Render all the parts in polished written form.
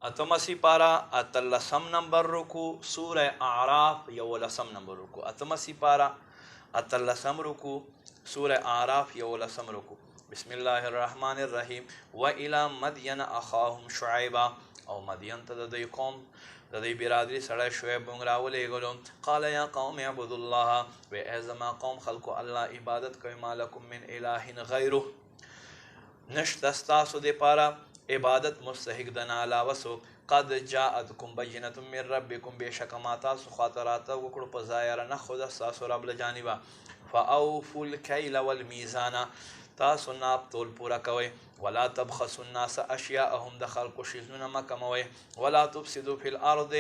اتمسی پارا اتلسم نمبر رکو سورہ اعراف یولسم نمبر رکو اتمسی پارا اتلسم رکو سورہ اعراف یولسم رکو بسم اللہ الرحمن الرحیم وإلی مدین اخاهم شعیبا او مدین ته د دوی قوم د دوی برادری سړی شعیب مونږ راولېږلو قال یا قوم اعبدوا الله وی ای زما قوم خلکو الله عبادت کوئ ما لکم من اله غیره نشته ستاسو دپاره عبادت مستحق د نه علاوه څوک قد جاءتکم بینة من ربکم بېشکه ما تاسو خواته راتګ وکړو په ظاهره نښو د ستاسو رب له جانبه فاوفوا الکیل والمیزان تاسو ناپ تول پوره کوئ ولا تبخسوا الناس اشیاءهم د خلکو شیزونه مه کموئ ولا تفسدوا فی الارض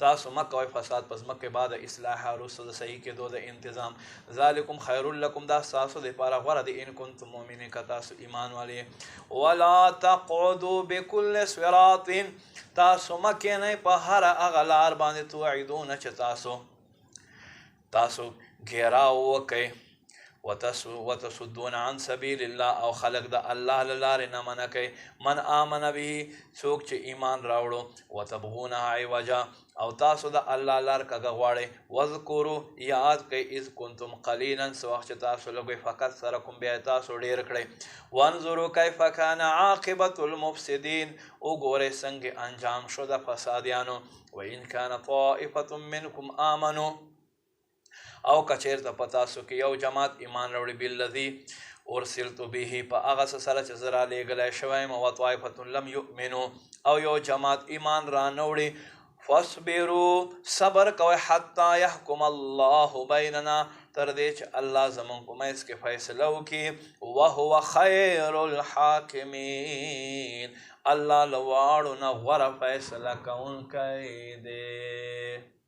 تاسو مه کوئ فساد په ځمکې بعد اصلاح وروسته د صحیح کېدو د انتظام ذلکم خیر لکم دا ستاسو دپاره غوره دی ان کنتم مؤمنین که تاسو ایمان والې ولا تقعدوا بکل صراط تاسو مه کښېنئ په هره هغه لار باندې توعدونه چې تاسو ګیراو وکئ وتصدون عن سبیل الله او خلق د الله له لارې نه منع کوي من آمن به څوک چې ایمان راوړو وتبغونها عوجا او تاسو د الله لار کږه غواړئ واذکروا یاد کوئ اذ کنتم قلیلا څه وخت چې تاسو لږ وئ فکثرکم بیا تاسو ډېر کړئ وانظروا کیف کان عاقبة المفسدین وګورئ څنګه انجام شو د فسادیانو وان کان طائفة منکم آمنوا او کچیرته په تاسو کې یو جماعت ایمان راوړي بالذي ارسلت به په هغه څه سره چې زه رالیږلی شوی یم وطائفة لم یؤمنوا او یو جماعت ایمان را نه وړي فاصبروا صبر کوئ حتی یحکم الله بیننا تر دې چې الله زموږ په منځ کې فیصله وکړي وهو خیر الحاکمین الله له واړو نه غوره فیصله کوونکی دی